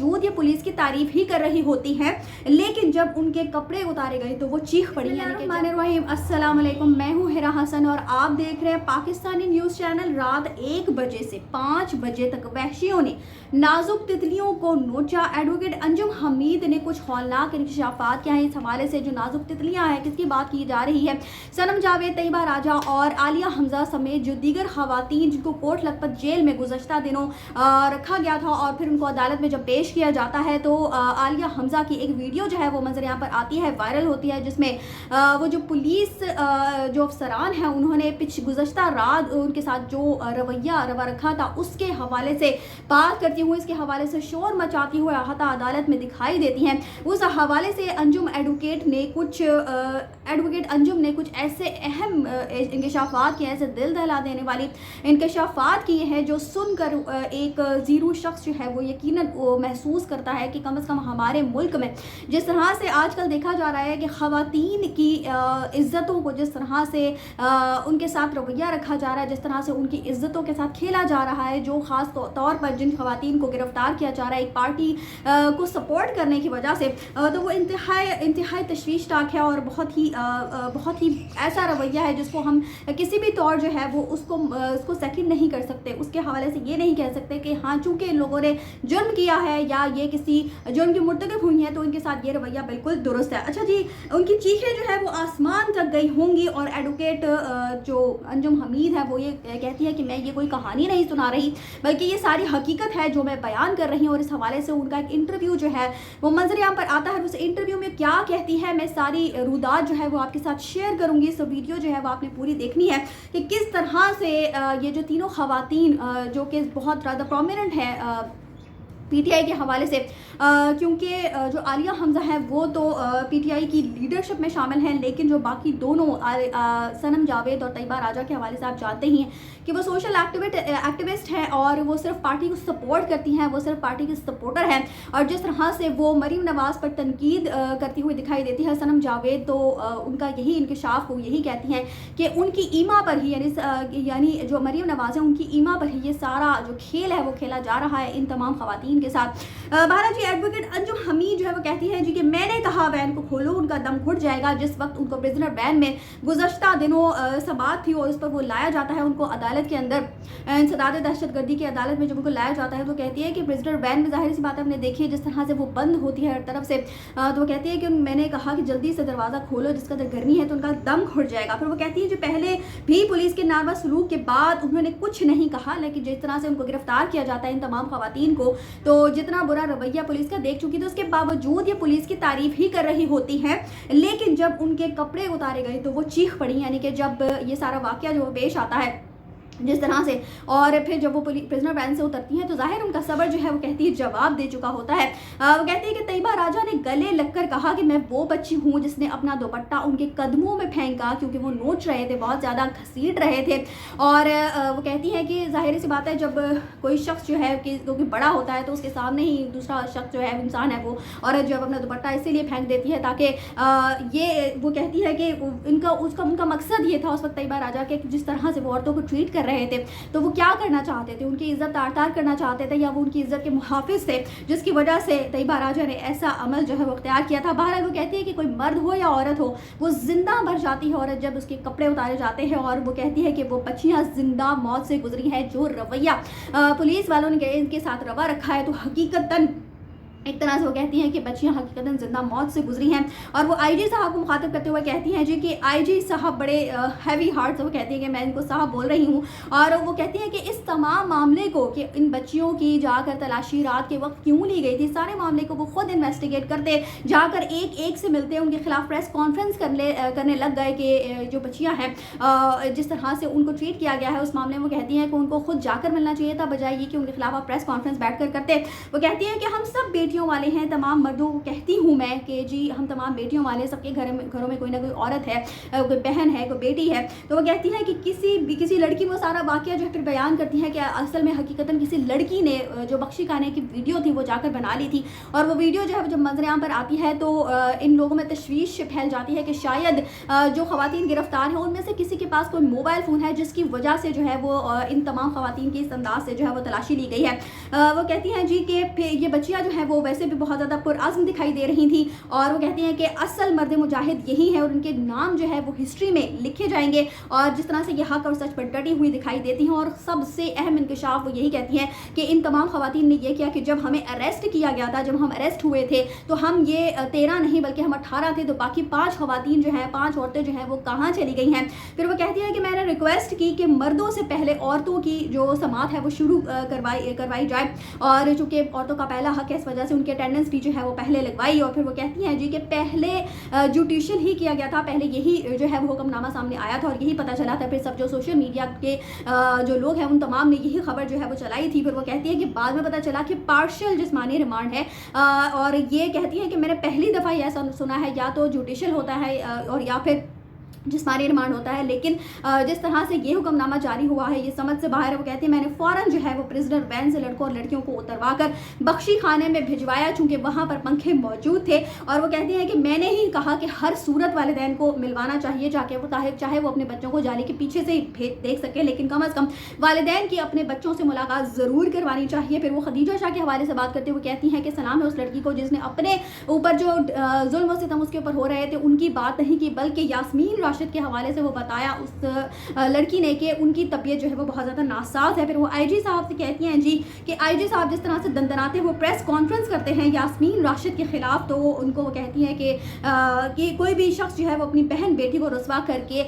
बावजूद ये पुलिस की तारीफ ही कर रही होती हैं, लेकिन जब उनके कपड़े उतारे गए तो वो चीख पड़ी। अस्सलाम वालेकुम, मैं हूँ हिरा हसन और आप देख रहे हैं पाकिस्तानी न्यूज़ चैनल। रात 1 बजे से 5 बजे तक वहशियों ने नाजुक तितलियों को नोचा। एडवोकेट अंजुम हमीद ने कुछ हौलनाक इंकशाफात किया है इस हवाले से। जो नाजुक तितलियां हैं, किसकी बात की जा रही है? सनम जावेद, तैयबा राजा और आलिया हमजा समेत जो दीगर खवातीन जिनको कोट लखपत जेल में गुज़श्ता दिनों रखा गया था और फिर उनको अदालत में जब पेश किया जाता है तो आलिया हमजा की एक वीडियो जो है वो मंजर यहाँ पर आती है, वायरल होती है, जिसमें वो जो पुलिस जो अफसरान हैं उन्होंने गुज़श्ता रात उनके साथ जो रवैया रखा था उसके हवाले से बात करती हुए, इसके हवाले से शोर मचाती हुए आहता अदालत में दिखाई देती हैं। उस हवाले से एडवोकेट अंजुम ने कुछ ऐसे अहम इंकशाफात किए, ऐसे दिल दहला देने वाली इंकशाफात किए हैं जो सुनकर एक ज़ीरो शख्स जो है वो यकीनन महसूस करता है कि कम से कम हमारे मुल्क में जिस तरह से आजकल देखा जा रहा है कि ख़वातीन की इज़्ज़तों को जिस तरह से उनके साथ रवैया रखा जा रहा है, जिस तरह से उनकी इज़्ज़तों के साथ खेला जा रहा है, जो ख़ास तौर पर जिन ख़वातीन को गिरफ़्तार किया जा रहा है एक पार्टी को सपोर्ट करने की वजह से, तो वो इंतहाई तशवीशनाक है और बहुत ही ऐसा रवैया है जिसको हम किसी भी तौर जो है वो उसको सेकंड नहीं कर सकते। उसके हवाले से ये नहीं कह सकते कि हाँ चूँकि इन लोगों ने जुर्म किया है या ये किसी जुर्म की मुर्तकब हुई है तो इनके साथ ये रवैया बिल्कुल दुरुस्त है। अच्छा जी, उनकी चीखें जो है वो आसमान तक गई होंगी और एडवोकेट जो अंजुम हमीद है वो ये कहती है कि मैं ये कोई कहानी नहीं सुना रही बल्कि ये सारी हकीकत है जो मैं बयान कर रही हूँ। और इस हवाले से उनका एक इंटरव्यू जो है वो मंजर यहाँ पर आता है। उस इंटरव्यू में क्या कहती है मैं सारी रुदात जो है वो आपके साथ शेयर करूँगी। इस वीडियो जो है वो आपने पूरी देखनी है कि किस तरह से ये जो तीनों खवातीन जो कि बहुत ज़्यादा प्रोमिनेंट है पीटीआई के हवाले से, क्योंकि जो आलिया हमजा है वो तो पीटीआई की लीडरशिप में शामिल हैं, लेकिन जो बाकी दोनों सनम जावेद और तैयबा राजा के हवाले से आप जानते ही हैं कि वो सोशल एक्टिविस्ट हैं और वो सिर्फ पार्टी को सपोर्ट करती हैं, वो सिर्फ पार्टी की सपोर्टर हैं। और जिस तरह से वो मरीम नवाज़ पर तनकीद करती हुई दिखाई देती है सनम जावेद, तो उनका यही इंकशाफ वो यही कहती हैं कि उनकी ईमा पर ही यानी जो मरीम नवाज़ है उनकी ईमा पर ही ये सारा जो खेल है वो खेला जा रहा है इन तमाम खवातीन के साथ। भारत जी एडवोकेट अंजुम हमीद जो है वो कहती है जी कि मैंने कहा वैन को खोलो, उनका दम घुट जाएगा। जिस वक्त उनको प्रिजनर वैन में गुज़श्ता दिनों समात थी और उस पर वो लाया जाता है उनको अदालत के अंदर इंसदाद दहशतगर्दी की अदालत में जब उनको लाया जाता है तो कहती है कि प्रिजनर वैन में जाहिर सी बात है हमने देखी है जिस तरह से वो बंद होती है हर तरफ से, तो वो कहती है कि मैंने कहा कि जल्दी से दरवाज़ा खोलो, जिस कदर गर्मी है तो उनका दम घुट जाएगा। फिर वो कहती है जो पहले भी पुलिस के नारवा सलूक के बाद उन्होंने कुछ नहीं कहा, लेकिन जिस तरह से उनको गिरफ्तार किया जाता है इन तमाम खवातीन को, तो जितना बुरा रवैया पुलिस का देख चुकी थी उसके बावजूद ये पुलिस की तारीफ ही कर रही होती हैं, लेकिन जब उनके कपड़े उतारे गए तो वो चीख पड़ी। यानी कि जब ये सारा वाकया जो पेश आता है जिस तरह से, और फिर जब वो प्रिजनर वैन से उतरती हैं तो जाहिर उनका सब्र जो है वो कहती है जवाब दे चुका होता है। वो कहती है कि तैयबा राजा ने गले लगकर कहा कि मैं वो बच्ची हूँ जिसने अपना दुपट्टा उनके कदमों में फेंका, क्योंकि वो नोच रहे थे, बहुत ज़्यादा घसीट रहे थे। और वो कहती हैं कि जाहिर सी बात है जब कोई शख्स जो है कि जो कि बड़ा होता है तो उसके सामने ही दूसरा शख्स जो है इंसान है वो औरत जो है अपना दुपट्टा इसीलिए फेंक देती है ताकि ये वो कहती है कि उनका मकसद ये था उस वक्त तैयबा राजा के जिस तरह से वो औरतों को ट्रीट कर रहे थे तो वो क्या करना चाहते थे, उनकी इज्जत तार करना चाहते थे या वो उनकी इज्जत के मुहाफिज थे, जिसकी वजह से तैयबा राजा ने ऐसा अमल जो है वो अख्तियार किया था। बहरहाल वो कहती है कि कोई मर्द हो या औरत हो वो जिंदा मर जाती है औरत जब उसके कपड़े उतारे जाते हैं। और वो कहती है कि वो बच्चियां जिंदा मौत से गुजरी हैं। जो रवैया पुलिस वालों ने इनके साथ रवा रखा है तो हकीकतन एक तरह से वो कहती हैं कि बच्चियां हकीकतन जिंदा मौत से गुजरी हैं। और वो आईजी साहब को मुखातिब करते हुए कहती हैं जी कि आईजी साहब बड़े हैवी हार्ट से वो कहती हैं कि मैं इनको साहब बोल रही हूँ। और वो कहती हैं कि इस तमाम मामले को कि इन बच्चियों की जाकर तलाशी रात के वक्त क्यों ली गई थी, सारे मामले को वो खुद इन्वेस्टिगेट करते, जाकर एक से मिलते, उनके खिलाफ प्रेस कॉन्फ्रेंस करने लग गए कि जो बच्चियाँ हैं जिस तरह से उनको ट्रीट किया गया है उस मामले में वो कहती हैं कि उनको खुद जाकर मिलना चाहिए था बजाय ये कि उनके खिलाफ आप प्रेस कॉन्फ्रेंस बैठ कर करते। वो कहती हैं कि हम सब बेटियों वाले हैं, तमाम मर्दों को कहती हूँ मैं कि जी हम तमाम बेटियों वाले, सबके घरों में कोई ना कोई औरत है, कोई बहन है, कोई बेटी है। तो वो कहती है कि किसी लड़की वो सारा वाकया जो है फिर बयान करती है कि असल में हकीकतन किसी लड़की ने जो बख्शी खाने की वीडियो थी वो जाकर बना ली थी। और वो वीडियो जो है जब मंजर-ए-आम पर आती है तो इन लोगों में तशवीश फैल जाती है कि शायद जो खवातीन गिरफ्तार हैं उनमें से किसी के पास कोई मोबाइल फ़ोन है जिसकी वजह से जो है वो इन तमाम खवातीन की इस अंदाज से जो है वो तलाशी ली गई है। वो कहती हैं जी कि ये बच्चियाँ जो है वो वो वैसे भी बहुत ज़्यादा पुरअज़्म दिखाई दे रही थी और वो कहती हैं कि असल मर्द मुजाहिद यही है और उनके नाम जो है वो हिस्ट्री में लिखे जाएंगे। और जिस तरह से ये हक और सच पर डटी हुई दिखाई देती हैं और सबसे अहम इंकशाफ वो यही कहती हैं कि इन तमाम ख़वातीन ने यह किया कि जब हमें अरेस्ट किया गया था, जब हम अरेस्ट हुए थे तो हम ये 13 नहीं बल्कि हम 18 थे, तो बाकी 5 ख़वातीन जो हैं, 5 औरतें जो हैं वो कहाँ चली गई हैं। फिर वो कहती है कि मैंने रिक्वेस्ट की कि मर्दों से पहले औरतों की जो समात है वो शुरू करवाई जाए और चूँकि औरतों का पहला हक है इस वजह से उनकी अटेंडेंस भी जो है वो पहले लगवाई। और फिर वो कहती हैं जी कि पहले जुडिशल ही किया गया था, पहले यही जो है वो हुक्मनामा सामने आया था और यही पता चला था। फिर सब जो सोशल मीडिया के जो लोग हैं उन तमाम ने यही खबर जो है वो चलाई थी। फिर वो कहती है कि बाद में पता चला कि पार्शियल जिस्मानी रिमांड है और ये कहती है कि मैंने पहली दफ़ा यह सुना है या तो जुडिशल होता है और या फिर जिस्मानी रिमांड होता है, लेकिन जिस तरह से ये हुक्मनामा जारी हुआ है ये समझ से बाहर है। वो कहती है मैंने फ़ौरन जो है वो प्रिजनर वैन से लड़कों और लड़कियों को उतरवा कर बख्शी खाने में भिजवाया चूँकि वहाँ पर पंखे मौजूद थे। और वो कहती हैं कि मैंने ही कहा कि हर सूरत वालिदैन को मिलवाना चाहिए जाके वो चाहे वो अपने बच्चों को जाली के पीछे से ही देख सके, लेकिन कम अज़ कम वालिदैन की अपने बच्चों से मुलाकात ज़रूर करवानी चाहिए। फिर वो खदीजा शाह के हवाले से बात करते हुए कहती हैं कि सलाम है उस लड़की को जिसने अपने ऊपर जो जुल्म व सितम उसके ऊपर हो रहे थे उनकी बात नहीं की, बल्कि यास्मीन राशिद के हवाले से वो बताया उस लड़की ने कि उनकी तबीयत जो है वो बहुत ज़्यादा नासाज है। फिर वो आईजी साहब से कहती हैं जी कि आईजी साहब जिस तरह से दंदनाते वो प्रेस कॉन्फ्रेंस करते हैं यास्मीन राशिद के ख़िलाफ़, तो उनको वो कहती हैं कि कोई भी शख्स जो है वो अपनी बहन बेटी को रसवा करके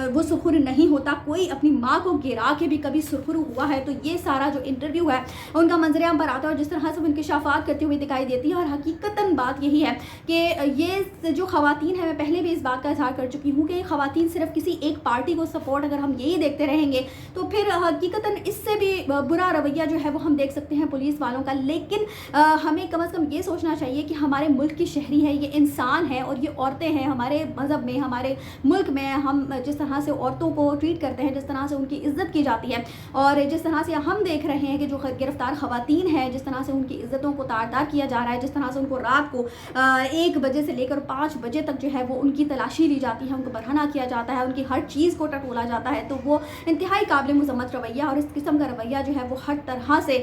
वो सुरखुर नहीं होता, कोई अपनी माँ को गिरा के भी कभी सुरखुर हुआ है। तो ये सारा जो इंटरव्यू है उनका मंजर पर आता है और जिस तरह से वो इंकशाफात करती हुई दिखाई देती है। और हकीकतन बात यही है कि ये जो ख़वातीन है, मैं पहले भी इस बात का इज़हार कर चुकी हूँ कि ये ख़वातीन सिर्फ किसी एक पार्टी को सपोर्ट अगर हम यही देखते रहेंगे तो फिर हकीकतन इससे भी बुरा रवैया जो है वो हम देख सकते हैं पुलिस वालों का। लेकिन हमें कम से कम ये सोचना चाहिए कि हमारे मुल्क की शहरी है, ये इंसान है और ये औरतें हैं। हमारे मज़हब में, हमारे मुल्क में हम जिस तरह से औरतों को ट्रीट करते हैं, जिस तरह से उनकी इज़्ज़त की जाती है और जिस तरह से हम देख रहे हैं कि जो गिरफ्तार ख़वातीन हैं जिस तरह से उनकी इज़्ज़तों को तार-तार किया जा रहा है, जिस तरह से उनको रात को 1 बजे से लेकर 5 बजे तक जो है वो उनकी तलाशी ली जाती है, उनको बरहना किया जाता है, उनकी हर चीज़ को टटोला जाता है, तो वो इंतहाई काबिल मज़म्मत रवैया और इस किस्म का रवैया जो है वो हर तरह से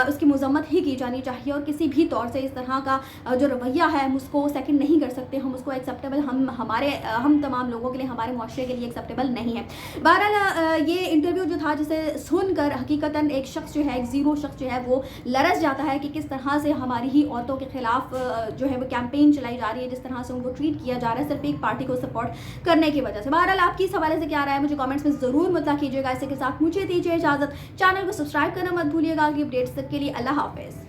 उसकी मज़म्मत ही की जानी चाहिए। और किसी भी तौर से इस तरह का जो रवैया है हम उसको सेकंड नहीं कर सकते, हम उसको एक्सेप्टेबल हम तमाम लोगों के लिए, हमारे मुआशरे के लिए एक्सेप्टेबल नहीं है। बहरहाल ये इंटरव्यू जो था जिसे सुनकर हकीकतन एक शख्स जो है, एक ज़ीरो शख्स जो है वो लरस जाता है कि किस तरह से हमारी ही औरतों के ख़िलाफ़ जो है वो कैंपेन चलाई जा रही है, जिस तरह से उनको ट्रीट किया जा रहा है सिर्फ एक पार्टी को सपोर्ट करने की वजह से। बहरहाल आपकी इस हवाले से क्या राय है मुझे कमेंट्स में ज़रूर मुतला कीजिएगा। इसी के साथ मुझे दीजिए इजाज़त, चैनल को सब्सक्राइब करना मत भूलिएगा कि अपडेट्स तक के लिए। अल्लाह हाफ़िज़।